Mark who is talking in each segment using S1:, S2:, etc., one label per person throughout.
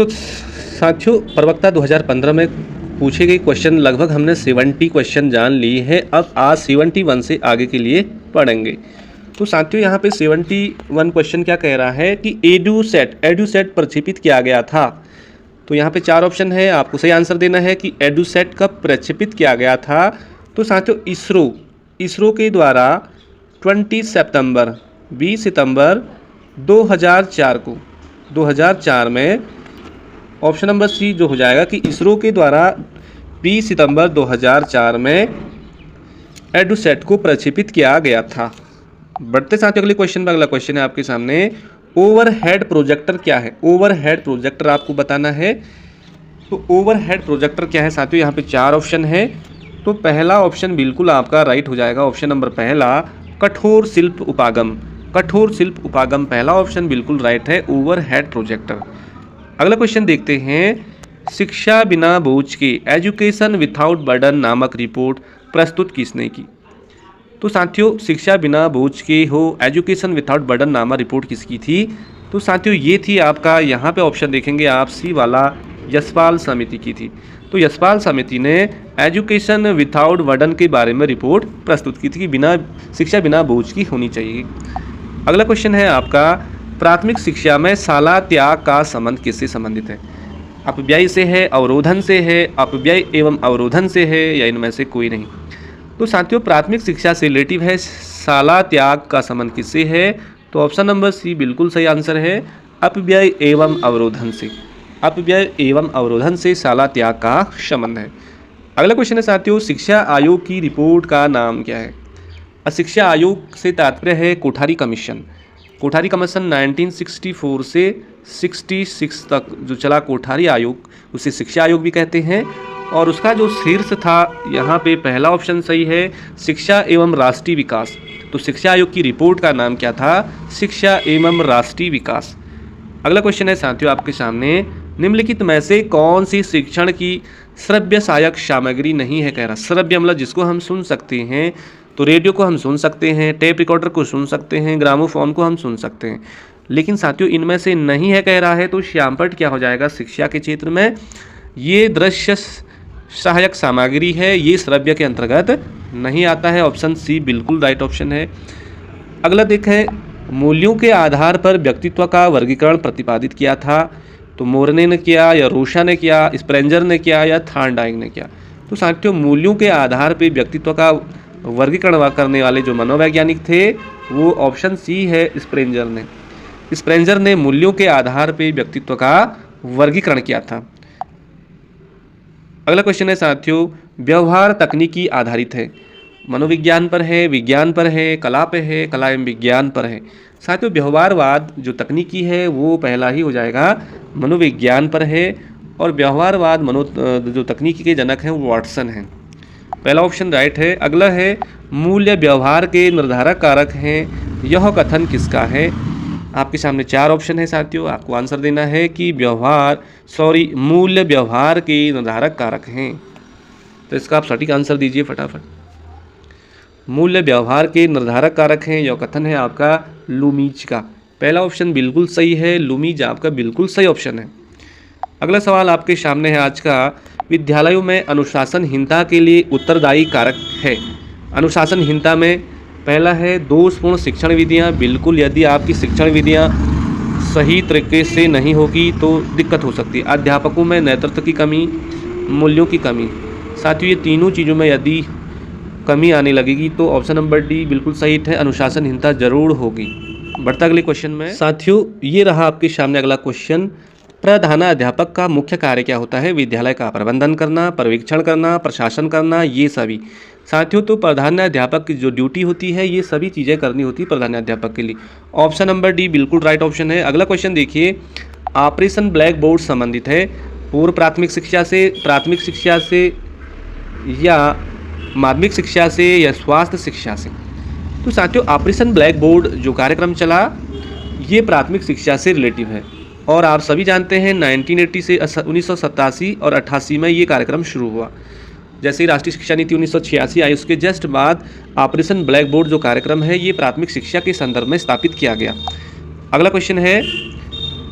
S1: साथियों प्रवक्ता 2015 में पूछे गए क्वेश्चन लगभग हमने 70 क्वेश्चन जान लिए हैं। अब आज 71 से आगे के लिए पढ़ेंगे। तो साथियों यहाँ पे 71 क्वेश्चन क्या कह रहा है कि एडुसेट प्रक्षेपित किया गया था। तो यहाँ पे 4 ऑप्शन है, आपको सही आंसर देना है कि एडुसेट कब प्रक्षेपित किया गया था। तो साथियों इसरो के द्वारा 20 सितंबर 2004 में ऑप्शन नंबर सी जो हो जाएगा कि इसरो के द्वारा 20 सितंबर 2004 में एडुसेट को प्रक्षेपित किया गया था। बढ़ते साथियों अगले क्वेश्चन में। अगला क्वेश्चन है आपके सामने, ओवरहेड प्रोजेक्टर क्या है। ओवरहेड प्रोजेक्टर आपको बताना है। तो ओवरहेड प्रोजेक्टर क्या है साथियों, यहाँ पे 4 ऑप्शन है। तो पहला ऑप्शन बिल्कुल आपका राइट हो जाएगा, ऑप्शन नंबर पहला कठोर शिल्प उपागम। कठोर शिल्प उपागम पहला ऑप्शन बिल्कुल राइट है, ओवरहेड प्रोजेक्टर। अगला क्वेश्चन देखते हैं, शिक्षा बिना बोझ के एजुकेशन विथआउट बर्डन नामक रिपोर्ट प्रस्तुत किसने की। तो साथियों शिक्षा बिना बोझ के हो एजुकेशन विथआउट बर्डन नामक रिपोर्ट किसकी थी। तो साथियों ये थी आपका, यहाँ पे ऑप्शन देखेंगे आप सी वाला, यशपाल समिति की थी। तो यशपाल समिति ने एजुकेशन विथआउट बर्डन के बारे में रिपोर्ट प्रस्तुत की थी कि शिक्षा बिना बोझ की होनी चाहिए। अगला क्वेश्चन है आपका, प्राथमिक शिक्षा में शाला त्याग का संबंध किससे संबंधित है। अपव्यय से है, अवरोधन से है, अपव्यय एवं अवरोधन से है, या इनमें से कोई नहीं। तो साथियों प्राथमिक शिक्षा से रिलेटिव है, शाला त्याग का संबंध किससे है। तो ऑप्शन नंबर सी बिल्कुल सही आंसर है, अपव्यय एवं अवरोधन से। अपव्यय एवं अवरोधन से शाला त्याग का संबंध है। अगला क्वेश्चन है साथियों, शिक्षा आयोग की रिपोर्ट का नाम क्या है। शिक्षा आयोग से तात्पर्य है कोठारी कमीशन। कोठारी कमीशन 1964 से 66 तक जो चला कोठारी आयोग, उसे शिक्षा आयोग भी कहते हैं। और उसका जो शीर्ष था, यहाँ पे पहला ऑप्शन सही है, शिक्षा एवं राष्ट्रीय विकास। तो शिक्षा आयोग की रिपोर्ट का नाम क्या था, शिक्षा एवं राष्ट्रीय विकास। अगला क्वेश्चन है साथियों आपके सामने, निम्नलिखित में से कौन सी शिक्षण की श्रव्य सहायक सामग्री नहीं है कह रहा। श्रव्य मतलब जिसको हम सुन सकते हैं। तो रेडियो को हम सुन सकते हैं, टेप रिकॉर्डर को सुन सकते हैं, ग्रामोफोन को हम सुन सकते हैं, लेकिन साथियों इनमें से नहीं है कह रहा है। तो श्यामपट्ट क्या हो जाएगा शिक्षा के क्षेत्र में, ये दृश्य सहायक सामग्री है, ये श्रव्य के अंतर्गत नहीं आता है। ऑप्शन सी बिल्कुल राइट ऑप्शन है। अगला देखें, मूल्यों के आधार पर व्यक्तित्व का वर्गीकरण प्रतिपादित किया था। तो मोरने ने किया, या रोशा ने किया, स्प्रेंजर ने किया, या थॉर्नडाइक ने किया। तो साथियों मूल्यों के आधार पर व्यक्तित्व का वर्गीकरण करने वाले जो मनोवैज्ञानिक थे वो ऑप्शन सी है, स्प्रेंजर ने। स्प्रेंजर ने मूल्यों के आधार पर व्यक्तित्व का वर्गीकरण किया था। अगला क्वेश्चन है साथियों, व्यवहार तकनीकी आधारित है। मनोविज्ञान पर है, विज्ञान पर है, कला पे है, कला एवं विज्ञान पर है। साथियों व्यवहारवाद जो तकनीकी है वो पहला ही हो जाएगा, मनोविज्ञान पर है। और व्यवहारवाद जो तकनीकी के जनक हैं वो वाटसन हैं। पहला ऑप्शन राइट है। अगला है, मूल्य व्यवहार के निर्धारक कारक हैं, यह कथन किसका है। आपके सामने 4 ऑप्शन है साथियों, आपको आंसर देना है कि मूल्य व्यवहार के निर्धारक कारक हैं। तो इसका आप सटीक आंसर दीजिए फटाफट। मूल्य व्यवहार के निर्धारक कारक हैं, यह कथन है आपका लुमीज का। पहला ऑप्शन बिल्कुल सही है, लुमीज आपका बिल्कुल सही ऑप्शन है। अगला सवाल आपके सामने है आज का, विद्यालयों में अनुशासनहीनता के लिए उत्तरदायी कारक है। अनुशासनहीनता में पहला है दोषपूर्ण शिक्षण विधियाँ। बिल्कुल, यदि आपकी शिक्षण विधियाँ सही तरीके से नहीं होगी तो दिक्कत हो सकती है। अध्यापकों में नेतृत्व की कमी, मूल्यों की कमी। साथियों ये तीनों चीज़ों में यदि कमी आने लगेगी तो ऑप्शन नंबर डी बिल्कुल सही है, अनुशासनहीनता जरूर होगी। बढ़ता अगले क्वेश्चन में साथियों, ये रहा आपके सामने अगला क्वेश्चन, प्रधानाध्यापक का मुख्य कार्य क्या होता है। विद्यालय का प्रबंधन करना, पर्यवेक्षण करना, प्रशासन करना, ये सभी। साथियों तो प्रधानाध्यापक की जो ड्यूटी होती है ये सभी चीज़ें करनी होती है प्रधानाध्यापक के लिए। ऑप्शन नंबर डी बिल्कुल राइट ऑप्शन है। अगला क्वेश्चन देखिए, ऑपरेशन ब्लैक बोर्ड संबंधित है पूर्व प्राथमिक शिक्षा से, प्राथमिक शिक्षा से, या माध्यमिक शिक्षा से, या स्वास्थ्य शिक्षा से। तो साथियों ऑपरेशन ब्लैक बोर्ड जो कार्यक्रम चला ये प्राथमिक शिक्षा से रिलेटिव है। और आप सभी जानते हैं 1980 से 1987 और 88 में ये कार्यक्रम शुरू हुआ। जैसे ही राष्ट्रीय शिक्षा नीति 1986 आई उसके जस्ट बाद ऑपरेशन ब्लैक बोर्ड जो कार्यक्रम है ये प्राथमिक शिक्षा के संदर्भ में स्थापित किया गया। अगला क्वेश्चन है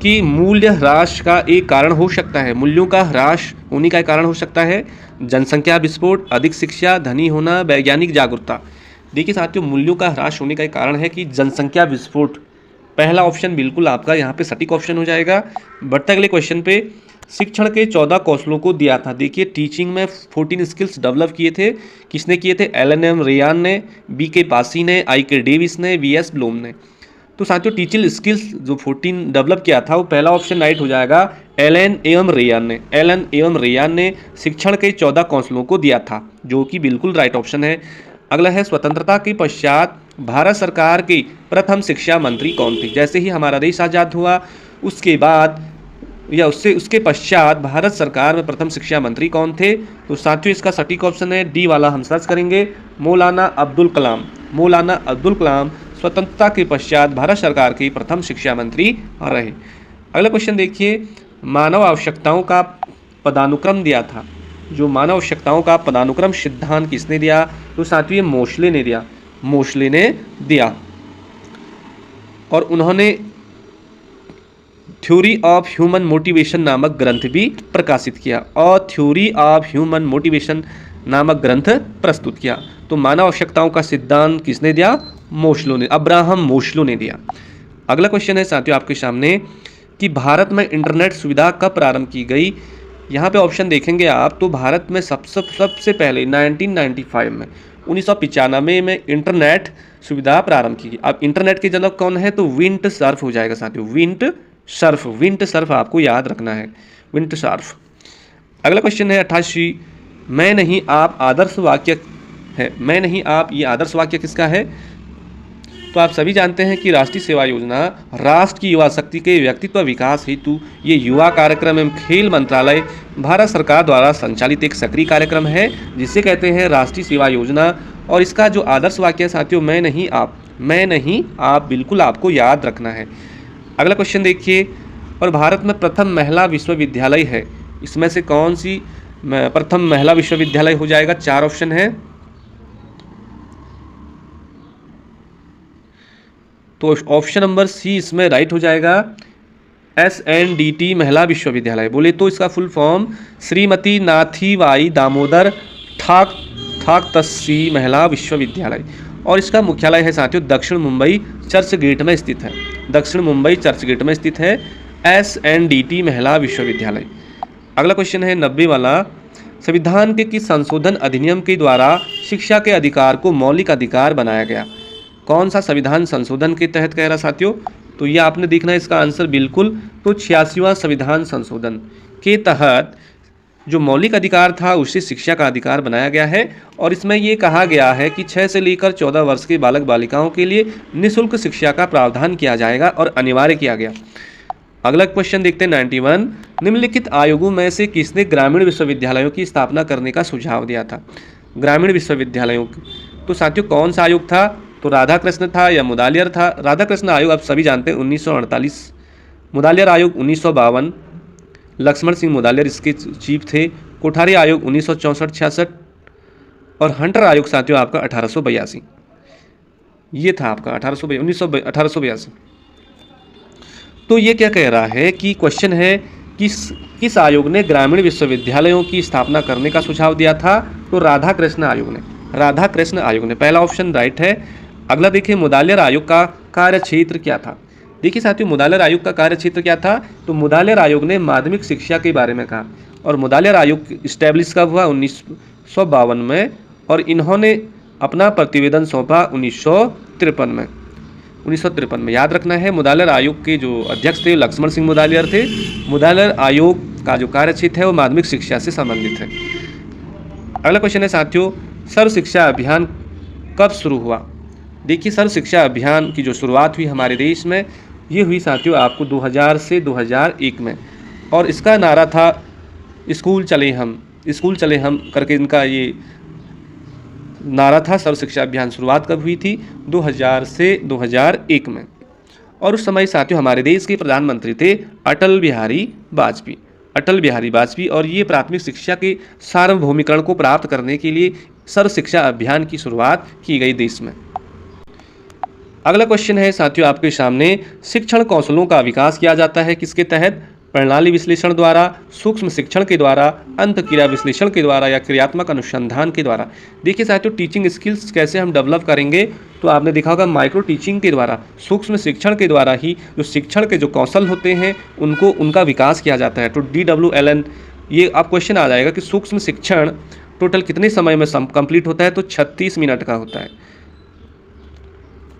S1: कि मूल्य ह्रास का एक कारण हो सकता है, मूल्यों का ह्रास होने का एक कारण हो सकता है जनसंख्या विस्फोट, अधिक शिक्षा, धनी होना, वैज्ञानिक जागरूकता। देखिए साथियों, मूल्यों का ह्रास होने का एक कारण है कि जनसंख्या विस्फोट। पहला ऑप्शन बिल्कुल आपका यहाँ पे सटीक ऑप्शन हो जाएगा। बढ़ते अगले क्वेश्चन पे, शिक्षण के 14 कौशलों को दिया था। देखिए टीचिंग में 14 स्किल्स डेवलप किए थे। किसने किए थे? एलन रेयान ने, BK पासी ने, IK डेविस ने, VS ब्लूम ने। तो साथियों टीचिंग स्किल्स जो 14 डेवलप किया था वो पहला ऑप्शन राइट हो जाएगा, एलन रेयान ने। एलन रेयान ने शिक्षण के 14 कौशलों को दिया था, जो कि बिल्कुल राइट ऑप्शन है। अगला है, स्वतंत्रता के पश्चात भारत सरकार के प्रथम शिक्षा मंत्री कौन थे? जैसे ही हमारा देश आज़ाद हुआ उसके बाद या उसके पश्चात भारत सरकार में प्रथम शिक्षा मंत्री कौन थे? तो साथियों इसका सटीक ऑप्शन है डी वाला, हम सर्च करेंगे, मौलाना अब्दुल कलाम। मौलाना अब्दुल कलाम स्वतंत्रता के पश्चात भारत सरकार के प्रथम शिक्षा मंत्री रहे। अगला क्वेश्चन देखिए, मानव आवश्यकताओं का पदानुक्रम दिया था। जो मानव आवश्यकताओं का पदानुक्रम सिद्धांत किसने दिया? तो साथियों मोस्ले ने दिया, मोस्ले ने दिया। और उन्होंने थ्योरी ऑफ ह्यूमन मोटिवेशन नामक ग्रंथ भी प्रकाशित किया और थ्योरी ऑफ ह्यूमन मोटिवेशन नामक ग्रंथ प्रस्तुत किया। तो मानव आवश्यकताओं का सिद्धांत किसने दिया? मोस्लो ने, अब्राहम मोस्लो ने दिया। अगला क्वेश्चन है साथियों आपके सामने कि भारत में इंटरनेट सुविधा कब प्रारंभ की गई? यहाँ पे ऑप्शन देखेंगे आप तो भारत में सबसे पहले 1995 में 1995 में इंटरनेट सुविधा प्रारंभ की गई। अब इंटरनेट के जनक कौन है? तो विंट सर्फ हो जाएगा साथियों, विंट सर्फ आपको याद रखना है, विंट सर्फ। अगला क्वेश्चन है 88, मैं नहीं आप आदर्श वाक्य है। मैं नहीं आप, ये आदर्श वाक्य किसका है? तो आप सभी जानते हैं कि राष्ट्रीय सेवा योजना राष्ट्र की युवा शक्ति के व्यक्तित्व विकास हेतु ये युवा कार्यक्रम एवं खेल मंत्रालय भारत सरकार द्वारा संचालित एक सक्रिय कार्यक्रम है जिसे कहते हैं राष्ट्रीय सेवा योजना। और इसका जो आदर्श वाक्य है साथियों, मैं नहीं आप, मैं नहीं आप, बिल्कुल आपको याद रखना है। अगला क्वेश्चन देखिए, और भारत में प्रथम महिला विश्वविद्यालय है, इसमें से कौन सी प्रथम महिला विश्वविद्यालय हो जाएगा? 4 ऑप्शन है। तो ऑप्शन नंबर सी इसमें राइट हो जाएगा, SNDT महिला विश्वविद्यालय। बोले तो इसका फुल फॉर्म श्रीमती नाथीबाई दामोदर ठाकरसी महिला विश्वविद्यालय। और इसका मुख्यालय है साथियों दक्षिण मुंबई चर्च गेट में स्थित है, दक्षिण मुंबई चर्च गेट में स्थित है SNDT महिला विश्वविद्यालय। अगला क्वेश्चन है 90 वाला, संविधान के किस संशोधन अधिनियम के द्वारा शिक्षा के अधिकार को मौलिक अधिकार बनाया गया? कौन सा संविधान संशोधन के तहत कह रहा साथियों? तो ये आपने देखना है इसका आंसर बिल्कुल, तो 86वां संविधान संशोधन के तहत जो मौलिक अधिकार था उसे शिक्षा का अधिकार बनाया गया है। और इसमें ये कहा गया है कि 6 से लेकर 14 वर्ष के बालक बालिकाओं के लिए निःशुल्क शिक्षा का प्रावधान किया जाएगा और अनिवार्य किया गया। अगला क्वेश्चन देखते हैं 91, निम्नलिखित आयोगों में से किसने ग्रामीण विश्वविद्यालयों की स्थापना करने का सुझाव दिया था? ग्रामीण विश्वविद्यालयों, तो साथियों कौन सा आयोग था? तो राधाकृष्ण था या मुदालियर था? राधाकृष्ण आयोग आप सभी जानते हैं 1948, मुदालियर आयोग 1952, लक्ष्मण सिंह मुदालियर इसके चीफ थे। कोठारी आयोग 1964-66 और हंटर आयोग साथियों आपका 1882। ये था आपका 1882। तो ये क्या कह रहा है कि क्वेश्चन है किस आयोग ने ग्रामीण विश्वविद्यालयों की स्थापना करने का सुझाव दिया था? तो राधाकृष्ण आयोग ने, राधाकृष्ण आयोग ने, पहला ऑप्शन राइट है। अगला देखिए, मुदालियर आयोग का कार्य क्षेत्र क्या था? देखिए साथियों मुदालियर आयोग का कार्य क्षेत्र क्या था? तो मुदालियर आयोग ने माध्यमिक शिक्षा के बारे में कहा। और मुदालियर आयोग इस्टेब्लिश कब हुआ? 1952 में। और इन्होंने अपना प्रतिवेदन सौंपा 1953 में। 1953 में याद रखना है। मुदालियर आयोग के जो अध्यक्ष थे लक्ष्मण सिंह मुदालियर थे। मुदालियर आयोग का जो कार्य क्षेत्र है वो माध्यमिक शिक्षा से संबंधित है। अगला क्वेश्चन है साथियों, सर्व शिक्षा अभियान कब शुरू हुआ? देखिए सर्व शिक्षा अभियान की जो शुरुआत हुई हमारे देश में ये हुई साथियों आपको 2000 से 2001 में। और इसका नारा था स्कूल चले हम, स्कूल चले हम करके इनका ये नारा था। सर्व शिक्षा अभियान शुरुआत कब हुई थी? 2000 से 2001 में। और उस समय साथियों हमारे देश के प्रधानमंत्री थे अटल बिहारी वाजपेयी, अटल बिहारी वाजपेयी। और ये प्राथमिक शिक्षा के सार्वभौमिकरण को प्राप्त करने के लिए सर्व शिक्षा अभियान की शुरुआत की गई देश में। अगला क्वेश्चन है साथियों आपके सामने, शिक्षण कौशलों का विकास किया जाता है किसके तहत? प्रणाली विश्लेषण द्वारा, सूक्ष्म शिक्षण के द्वारा, अंतःक्रिया विश्लेषण के द्वारा या क्रियात्मक अनुसंधान के द्वारा। देखिए साथियों, टीचिंग स्किल्स कैसे हम डेवलप करेंगे, तो आपने देखा होगा माइक्रो टीचिंग के द्वारा, सूक्ष्म शिक्षण के द्वारा ही जो शिक्षण के जो कौशल होते हैं उनका विकास किया जाता है। तो DWLN ये आप क्वेश्चन आ जाएगा कि सूक्ष्म शिक्षण टोटल कितने समय में कंप्लीट होता है, तो 36 मिनट का होता है।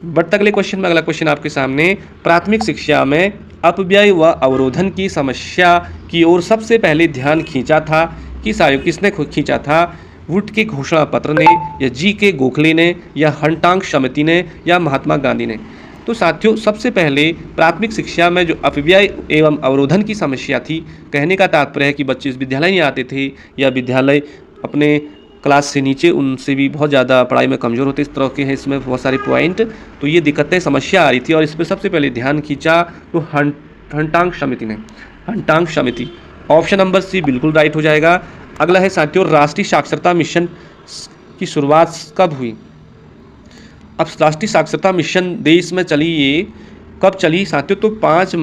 S1: बट अगले क्वेश्चन में, अगला क्वेश्चन आपके सामने, प्राथमिक शिक्षा में अपव्यय व अवरोधन की समस्या की ओर सबसे पहले ध्यान खींचा था किस आयोग, किसने खींचा था? वुड के घोषणा पत्र ने, या GK गोखले ने, या हंटांग समिति ने, या महात्मा गांधी ने? तो साथियों, सबसे पहले प्राथमिक शिक्षा में जो अपव्यय एवं अवरोधन की समस्या थी, कहने का तात्पर्य है कि बच्चे इस विद्यालय नहीं आते थे या विद्यालय अपने क्लास से नीचे उनसे भी बहुत ज़्यादा पढ़ाई में कमज़ोर होते, इस तरह के हैं इसमें बहुत सारे पॉइंट। तो ये दिक्कतें, समस्या आ रही थी और इस पर सबसे पहले ध्यान खींचा तो हंटांग समिति ने, हंटांग समिति। ऑप्शन नंबर C बिल्कुल राइट हो जाएगा। अगला है साथियों, राष्ट्रीय साक्षरता मिशन की शुरुआत कब हुई? अब राष्ट्रीय साक्षरता मिशन देश में चली, ये कब चली साथियों? तो 5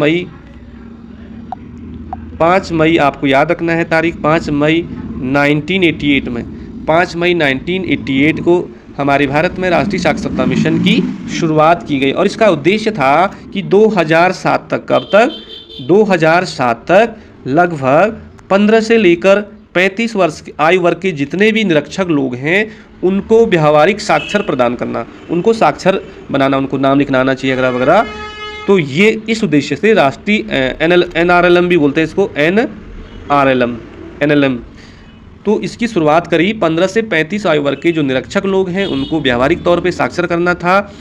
S1: मई आपको याद रखना है तारीख, 5 मई 1988 में, 5 मई 1988 को हमारे भारत में राष्ट्रीय साक्षरता मिशन की शुरुआत की गई और इसका उद्देश्य था कि 2007 तक, कब तक? 2007 तक लगभग 15 से लेकर 35 वर्ष की आयु वर्ग के जितने भी निरक्षर लोग हैं उनको व्यावहारिक साक्षर प्रदान करना, उनको साक्षर बनाना, उनको नाम लिखना आना चाहिए वगैरह वगैरह। तो ये इस उद्देश्य से राष्ट्रीय NRLM भी बोलते हैं इसको, NRLM। तो इसकी शुरुआत करी 15 से 35 आयु वर्ग के जो निरक्षर लोग हैं उनको व्यावहारिक तौर पे साक्षर करना था।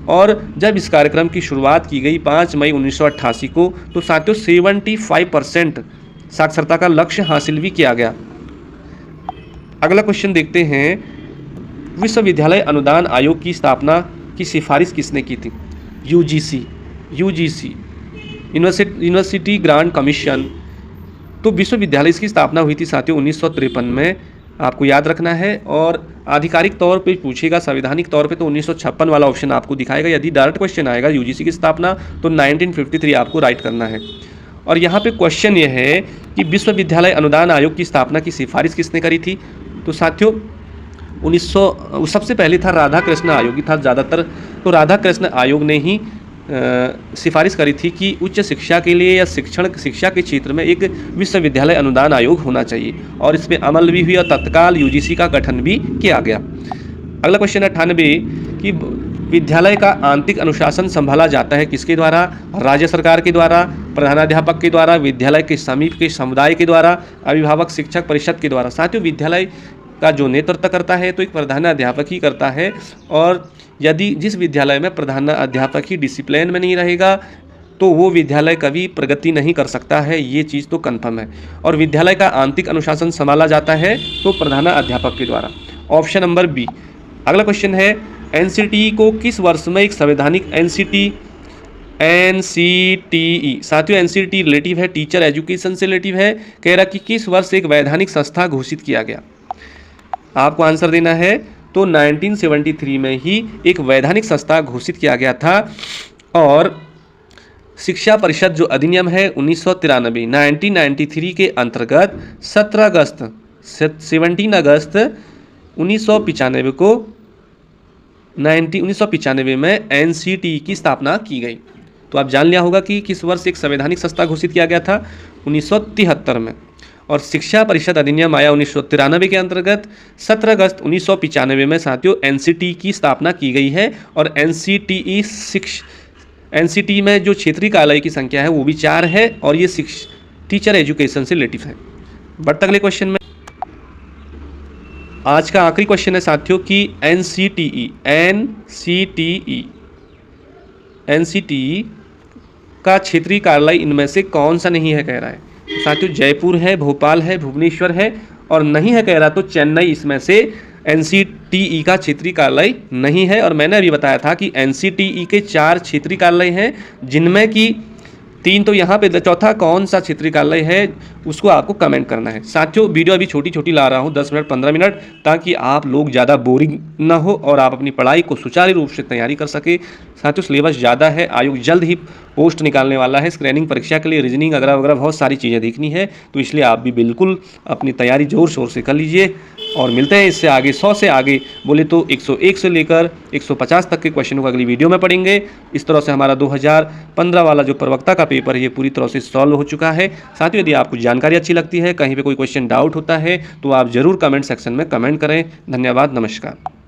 S1: और जब इस कार्यक्रम की शुरुआत की गई 5 मई 1988 को, तो साथियों 75% साक्षरता का लक्ष्य हासिल भी किया गया। अगला क्वेश्चन देखते हैं, विश्वविद्यालय अनुदान आयोग की स्थापना की सिफारिश किसने की थी? UGC, university grant commission. तो विश्वविद्यालय इसकी स्थापना हुई थी साथियों 1953 में, आपको याद रखना है। और आधिकारिक तौर पे पूछेगा, संवैधानिक तौर पे तो 1956 वाला ऑप्शन आपको दिखाएगा। यदि डायरेक्ट क्वेश्चन आएगा UGC की स्थापना तो 1953 आपको राइट करना है। और यहाँ पे क्वेश्चन ये है कि विश्वविद्यालय अनुदान आयोग की स्थापना की सिफारिश किसने करी थी? तो साथियों सबसे पहले था राधा कृष्ण आयोग ही था ज़्यादातर, तो राधा कृष्ण आयोग ने ही सिफारिश करी थी कि उच्च शिक्षा के लिए या शिक्षा के क्षेत्र में एक विश्वविद्यालय अनुदान आयोग होना चाहिए और इस पर अमल भी हुई और तत्काल UGC का गठन भी किया गया। अगला क्वेश्चन 98 कि विद्यालय का आंतरिक अनुशासन संभाला जाता है किसके द्वारा? राज्य सरकार के द्वारा, प्रधानाध्यापक के द्वारा, विद्यालय के समीप के समुदाय के द्वारा, अभिभावक शिक्षक परिषद के द्वारा। साथियों, विद्यालय का जो नेतृत्व करता है तो एक प्रधानाध्यापक ही करता है, और यदि जिस विद्यालय में प्रधानाध्यापक ही डिसिप्लिन में नहीं रहेगा तो वो विद्यालय कभी प्रगति नहीं कर सकता है, ये चीज़ तो कन्फर्म है। और विद्यालय का आंतरिक अनुशासन संभाला जाता है तो प्रधानाध्यापक के द्वारा। Option number B। अगला क्वेश्चन है, NCTE को किस वर्ष में एक संवैधानिक NCTE साथियों NCTE रिलेटिव है, टीचर एजुकेशन से रिलेटिव है, कह रहा कि किस वर्ष एक वैधानिक संस्था घोषित किया गया? आपको आंसर देना है। तो 1973 में ही एक वैधानिक संस्था घोषित किया गया था। और शिक्षा परिषद जो अधिनियम है 1993 के अंतर्गत 17 अगस्त 1995 को 1995 में NCTE की स्थापना की गई। तो आप जान लिया होगा कि किस वर्ष एक संवैधानिक संस्था घोषित किया गया था, 1973 में। और शिक्षा परिषद अधिनियम आया 1993 के अंतर्गत 17 अगस्त 1995 में साथियों NCTE की स्थापना की गई है। और NCTE में जो क्षेत्रीय कार्यालय की संख्या है वो भी 4 है और ये टीचर एजुकेशन से रिलेटिव है। बढ़ते अगले क्वेश्चन में, आज का आखिरी क्वेश्चन है साथियों कि NCTE का क्षेत्रीय कार्यालय इनमें से कौन सा नहीं है, कह रहा है। साथियों जयपुर है, भोपाल है, भुवनेश्वर है, और नहीं है कह रहा तो चेन्नई इसमें से NCTE का क्षेत्रीय कार्यालय नहीं है। और मैंने अभी बताया था कि NCTE के 4 क्षेत्रीय कार्यालय हैं जिनमें कि 3 तो यहाँ पे, चौथा कौन सा क्षेत्रीय कार्यालय है उसको आपको कमेंट करना है। साथियों वीडियो अभी छोटी छोटी ला रहा हूँ, 10 मिनट 15 मिनट, ताकि आप लोग ज़्यादा बोरिंग ना हो और आप अपनी पढ़ाई को सुचारू रूप से तैयारी कर सके। साथियों सिलेबस ज़्यादा है, आयोग जल्द ही पोस्ट निकालने वाला है स्क्रीनिंग परीक्षा के लिए, रीजनिंग वगैरह वगैरह बहुत सारी चीज़ें देखनी है, तो इसलिए आप भी बिल्कुल अपनी तैयारी ज़ोर शोर से कर लीजिए। और मिलते हैं इससे आगे, 100 से आगे बोले तो 101 से लेकर 150 तक के क्वेश्चनों को अगली वीडियो में पढ़ेंगे। इस तरह से हमारा 2015 वाला जो प्रवक्ता का पेपर है ये पूरी तरह से सॉल्व हो चुका है। साथियों यदि आपको जानकारी अच्छी लगती है, कहीं पे कोई क्वेश्चन डाउट होता है, तो आप ज़रूर कमेंट सेक्शन में कमेंट करें। धन्यवाद, नमस्कार।